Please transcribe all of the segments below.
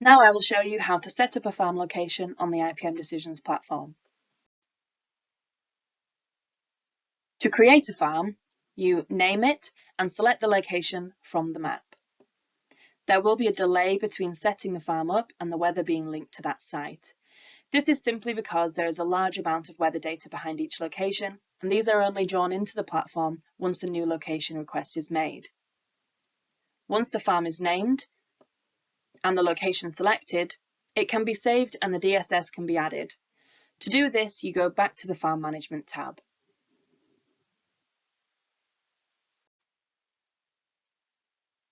Now I will show you how to set up a farm location on the IPM Decisions platform. To create a farm, you name it and select the location from the map. There will be a delay between setting the farm up and the weather being linked to that site. This is simply because there is a large amount of weather data behind each location, and these are only drawn into the platform once a new location request is made. Once the farm is named and the location selected, it can be saved and the DSS can be added. To do this, you go back to the Farm Management tab.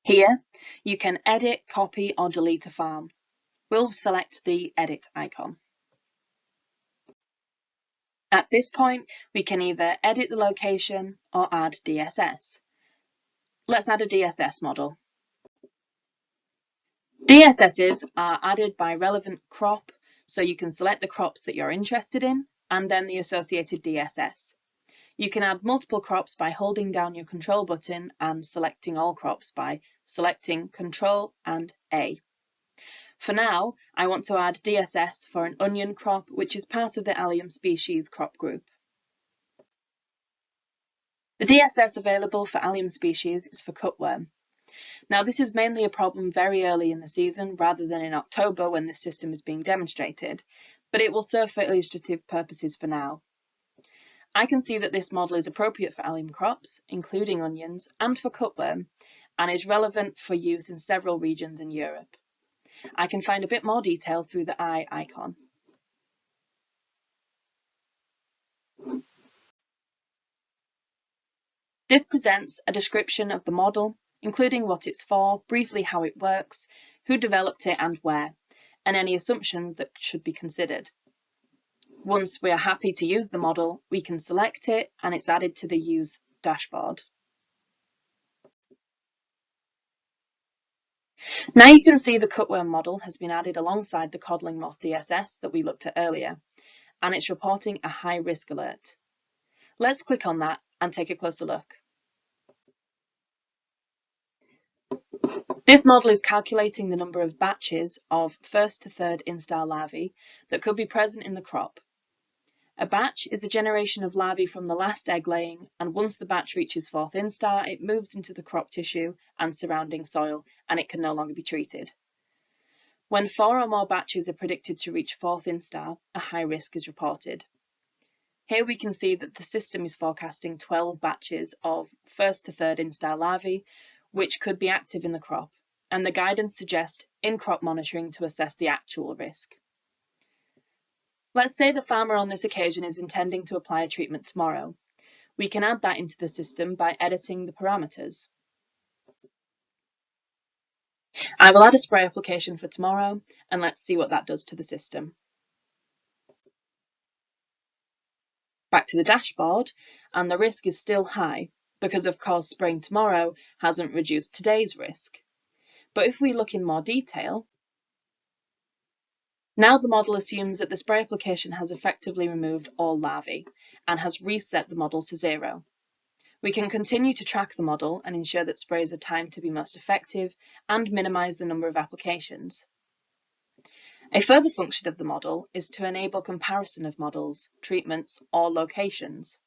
Here, you can edit, copy, or delete a farm. We'll select the Edit icon. At this point, we can either edit the location or add DSS. Let's add a DSS model. DSSs are added by relevant crop, so you can select the crops that you're interested in and then the associated DSS. You can add multiple crops by holding down your control button and selecting all crops by selecting Control and A. For now, I want to add DSS for an onion crop, which is part of the allium species crop group. The DSS available for allium species is for cutworm. Now, this is mainly a problem very early in the season rather than in October when this system is being demonstrated, but it will serve for illustrative purposes for now. I can see that this model is appropriate for allium crops, including onions, and for cutworm, and is relevant for use in several regions in Europe. I can find a bit more detail through the eye icon. This presents a description of the model, including what it's for, briefly how it works, who developed it and where, and any assumptions that should be considered. Once we are happy to use the model, we can select it and it's added to the Use dashboard. Now you can see the cutworm model has been added alongside the codling moth DSS that we looked at earlier, and it's reporting a high risk alert. Let's click on that and take a closer look. This model is calculating the number of batches of first to third instar larvae that could be present in the crop. A batch is a generation of larvae from the last egg laying, and once the batch reaches fourth instar, it moves into the crop tissue and surrounding soil, and it can no longer be treated. When 4 or more batches are predicted to reach fourth instar, a high risk is reported. Here we can see that the system is forecasting 12 batches of first to third instar larvae, which could be active in the crop, and the guidance suggests in-crop monitoring to assess the actual risk. Let's say the farmer on this occasion is intending to apply a treatment tomorrow. We can add that into the system by editing the parameters. I will add a spray application for tomorrow, and let's see what that does to the system. Back to the dashboard, and the risk is still high, because of course spraying tomorrow hasn't reduced today's risk. But if we look in more detail, now the model assumes that the spray application has effectively removed all larvae and has reset the model to 0. We can continue to track the model and ensure that sprays are timed to be most effective and minimise the number of applications. A further function of the model is to enable comparison of models, treatments, or locations.